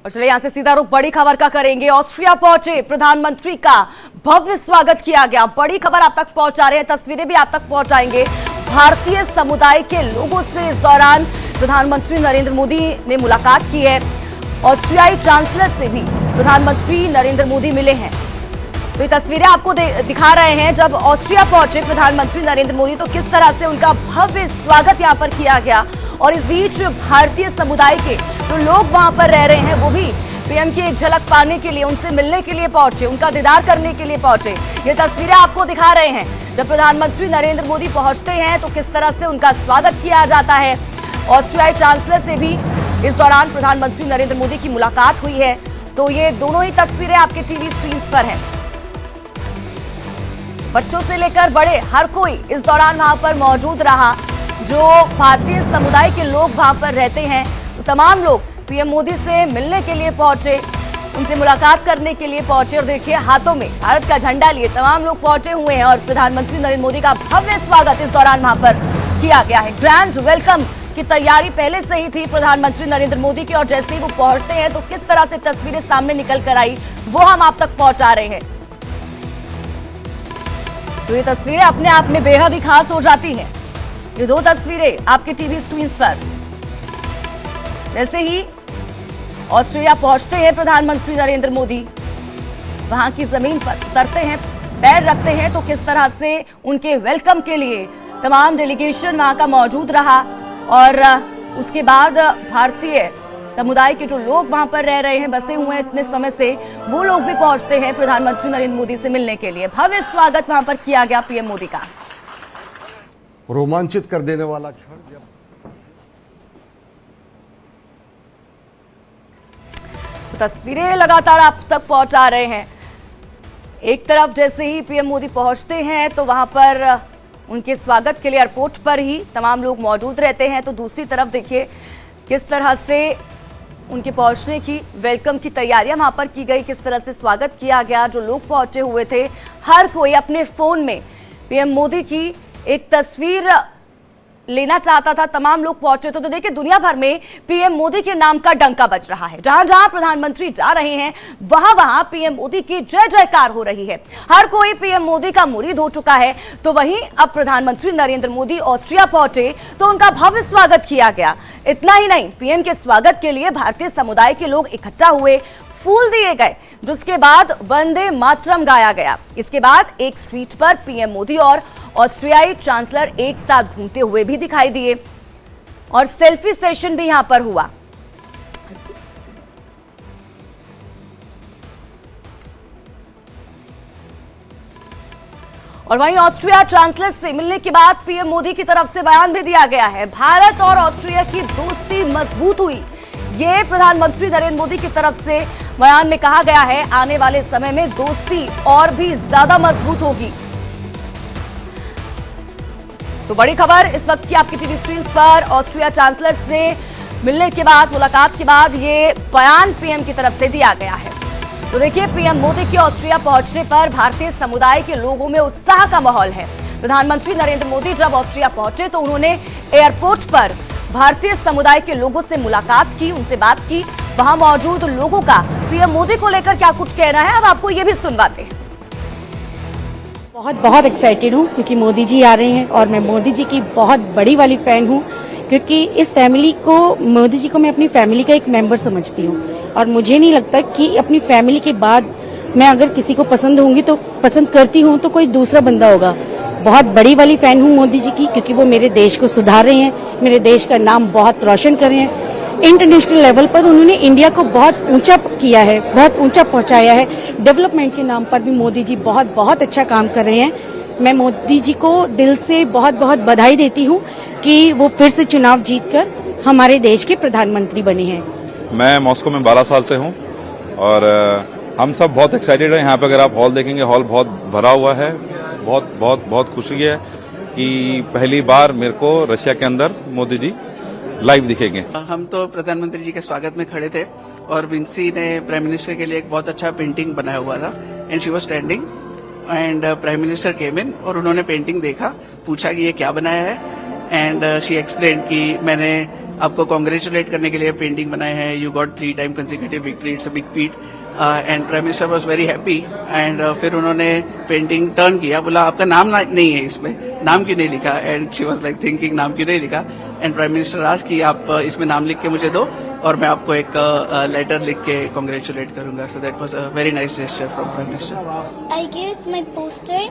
और चलिए यहां से सीधा रुख बड़ी खबर का करेंगे। ऑस्ट्रिया पहुंचे प्रधानमंत्री का भव्य स्वागत किया गया। बड़ी खबर आप तक पहुंचा रहे हैं, तस्वीरें भी आप तक पहुंचाएंगे। भारतीय समुदाय के लोगों से इस दौरान प्रधानमंत्री नरेंद्र मोदी ने मुलाकात की है। ऑस्ट्रियाई चांसलर से भी प्रधानमंत्री नरेंद्र मोदी मिले हैं। तो ये तस्वीरें आपको दिखा रहे हैं जब ऑस्ट्रिया पहुंचे प्रधानमंत्री नरेंद्र मोदी, तो किस तरह से उनका भव्य स्वागत यहां पर किया गया। और इस बीच भारतीय समुदाय के जो लोग वहां पर रह रहे हैं वो भी पीएम की एक झलक पाने के लिए, उनसे मिलने के लिए पहुंचे, उनका दीदार करने के लिए पहुंचे। ये तस्वीरें आपको दिखा रहे हैं जब प्रधानमंत्री नरेंद्र मोदी पहुंचते हैं तो किस तरह से उनका स्वागत किया जाता है। ऑस्ट्रियाई चांसलर से भी इस दौरान प्रधानमंत्री नरेंद्र मोदी की मुलाकात हुई है। तो ये दोनों ही तस्वीरें आपके टीवी स्क्रीन पर हैं। बच्चों से लेकर बड़े हर कोई इस दौरान वहां पर मौजूद रहा। जो भारतीय समुदाय के लोग वहां पर रहते हैं तो तमाम लोग पीएम मोदी से मिलने के लिए पहुंचे, उनसे मुलाकात करने के लिए पहुंचे। और देखिए हाथों में भारत का झंडा लिए तमाम लोग पहुंचे हुए हैं और प्रधानमंत्री नरेंद्र मोदी का भव्य स्वागत इस दौरान वहां पर किया गया है। ग्रैंड वेलकम की तैयारी पहले से ही थी प्रधानमंत्री नरेंद्र मोदी की, और जैसे ही वो पहुंचते हैं तो किस तरह से तस्वीरें सामने निकल कर आई वो हम आप तक पहुंचा रहे हैं। तो ये तस्वीरें अपने आप में बेहद ही खास हो जाती हैं। ये दो तस्वीरें आपके टीवी स्क्रीन पर। जैसे ही ऑस्ट्रिया पहुंचते हैं प्रधानमंत्री नरेंद्र मोदी, वहां की जमीन पर उतरते हैं, पैर रखते हैं, तो किस तरह से उनके वेलकम के लिए तमाम डेलीगेशन वहां का मौजूद रहा। और उसके बाद भारतीय समुदाय के जो लोग वहां पर रह रहे हैं, बसे हुए हैं इतने समय से, वो लोग भी पहुंचते हैं प्रधानमंत्री नरेंद्र मोदी से मिलने के लिए। भव्य स्वागत वहां पर किया गया पीएम मोदी का। रोमांचित कर देने वाला क्षण जब तस्वीरें लगातार आप तक पहुंचा रहे हैं। एक तरफ जैसे ही पीएम मोदी पहुंचते हैं तो वहां पर उनके स्वागत के लिए एयरपोर्ट पर ही तमाम लोग मौजूद रहते हैं, तो दूसरी तरफ देखिए किस तरह से उनके पहुंचने की वेलकम की तैयारियां वहां पर की गई, किस तरह से स्वागत किया गया। जो लोग पहुंचे हुए थे हर कोई अपने फोन में पीएम मोदी की एक तस्वीर लेना चाहता था। तमाम लोग पहुंचे थे तो देखिए दुनिया भर में पीएम मोदी के नाम का डंका बज रहा है। जहां जहां प्रधानमंत्री जा रहे हैं वहां वहां पीएम मोदी की जय जयकार हो रही है। हर कोई पीएम मोदी का मुरीद हो चुका है। तो वहीं अब प्रधानमंत्री नरेंद्र मोदी ऑस्ट्रिया पहुंचे तो उनका भव्य स्वागत किया गया। इतना ही नहीं, पीएम के स्वागत के लिए भारतीय समुदाय के लोग इकट्ठा हुए, फूल दिए गए, जिसके बाद वंदे मातरम गाया गया। इसके बाद एक स्ट्रीट पर पीएम मोदी और ऑस्ट्रियाई चांसलर एक साथ घूमते हुए भी दिखाई दिए और सेल्फी सेशन भी यहां पर हुआ। और वहीं ऑस्ट्रिया चांसलर से मिलने के बाद पीएम मोदी की तरफ से बयान भी दिया गया है। भारत और ऑस्ट्रिया की दोस्ती मजबूत हुई, ये प्रधानमंत्री नरेंद्र मोदी की तरफ से बयान में कहा गया है। आने वाले समय में दोस्ती और भी ज्यादा मजबूत होगी। तो बड़ी खबर इस वक्त की आपकी टीवी स्क्रीन पर। ऑस्ट्रिया चांसलर से मिलने के बाद, मुलाकात के बाद ये बयान पीएम की तरफ से दिया गया है। तो देखिए पीएम मोदी के ऑस्ट्रिया पहुंचने पर भारतीय समुदाय के लोगों में उत्साह का माहौल है। प्रधानमंत्री नरेंद्र मोदी जब ऑस्ट्रिया पहुंचे तो उन्होंने एयरपोर्ट पर भारतीय समुदाय के लोगों से मुलाकात की, उनसे बात की। वहां मौजूद लोगों का पीएम मोदी को लेकर क्या कुछ कहना है, अब आपको ये भी सुनवाते हैं। बहुत बहुत एक्साइटेड हूँ क्योंकि मोदी जी आ रहे हैं और मैं मोदी जी की बहुत बड़ी वाली फैन हूँ, क्योंकि इस फैमिली को, मोदी जी को मैं अपनी फैमिली का एक मेंबर समझती हूँ। और मुझे नहीं लगता कि अपनी फैमिली के बाद मैं अगर किसी को पसंद होंगी तो पसंद करती हूँ तो कोई दूसरा बंदा होगा। बहुत बड़ी वाली फैन हूँ मोदी जी की, क्योंकि वो मेरे देश को सुधार रहे हैं, मेरे देश का नाम बहुत रोशन कर रहे हैं। इंटरनेशनल लेवल पर उन्होंने इंडिया को बहुत ऊंचा किया है, बहुत ऊंचा पहुंचाया है। डेवलपमेंट के नाम पर भी मोदी जी बहुत बहुत अच्छा काम कर रहे हैं। मैं मोदी जी को दिल से बहुत बहुत बधाई देती हूं कि वो फिर से चुनाव जीतकर हमारे देश के प्रधानमंत्री बने हैं। मैं मॉस्को में 12 साल से हूं और हम सब बहुत एक्साइटेड हैं। यहाँ पे अगर आप हॉल देखेंगे, हॉल बहुत भरा हुआ है। बहुत बहुत बहुत खुशी है कि पहली बार मेरे को रशिया के अंदर मोदी जी लाइव दिखेंगे। हम तो प्रधानमंत्री जी के स्वागत में खड़े थे और विंसी ने प्राइम मिनिस्टर के लिए एक बहुत अच्छा पेंटिंग बनाया हुआ था and she was standing and prime minister came in और उन्होंने पेंटिंग देखा, पूछा कि ये क्या बनाया है एंड शी एक्सप्लेन कि मैंने आपको कॉन्ग्रेचुलेट करने के लिए पेंटिंग बनाए हैं, you got 3 time consecutive victory, it's a big feet. And prime minister was very happy and फिर उन्होंने पेंटिंग टर्न किया, बोला आपका नाम नहीं है इसमें, नाम क्यों नहीं लिखा? And she was like thinking नाम क्यों नहीं लिखा? एंड प्राइम मिनिस्टर आस्क्ड कि आप इसमें नाम लिख के मुझे दो और मैं आपको एक लेटर लिख के कॉन्ग्रेचुलेट करूंगा। So that was a very nice gesture from prime minister. I gave my poster.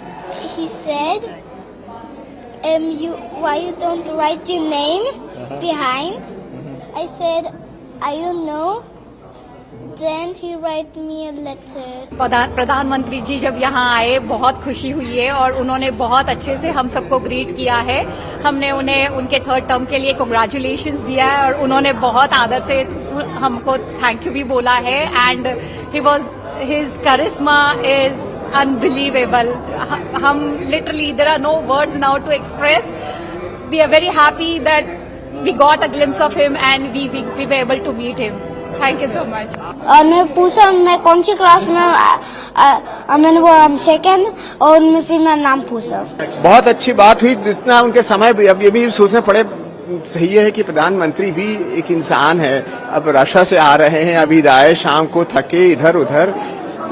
He said, why you don't write your name behind? I said, I don't know. Then he write me a letter. प्रधानमंत्री जी जब यहाँ आए बहुत खुशी हुई है और उन्होंने बहुत अच्छे से हम सबको ग्रीट किया है। हमने उन्हें उनके 3rd टर्म के लिए कांग्रेचुलेशंस दिया है और उन्होंने बहुत आदर से हमको थैंक यू भी बोला है। And his charisma is unbelievable. हम literally there are no words now to express. We are very happy that we got a glimpse of him and we were able to meet him. Thank you so much. और मैं पूछा मैं कौन सी class में, मैंने बोला second, और मैं फिर मेरा नाम पूछा। बहुत अच्छी बात हुई। जितना उनके समय अब ये भी सोचने पड़े, सही है कि प्रधानमंत्री भी एक इंसान है। अब रशिया से आ रहे हैं, अभी आए शाम को थके इधर उधर,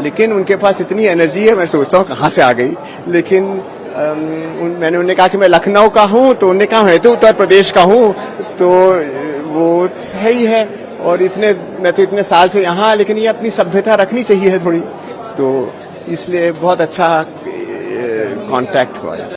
लेकिन उनके पास इतनी एनर्जी है, मैं सोचता हूँ कहाँ से आ गई। लेकिन मैंने उन्हें कहा कि मैं लखनऊ का हूँ, तो उन्होंने कहा मैं तो उत्तर प्रदेश का हूँ, तो वो सही है। और मैं तो इतने साल से यहाँ, लेकिन ये अपनी सभ्यता रखनी चाहिए थोड़ी, तो इसलिए बहुत अच्छा कांटेक्ट हुआ है।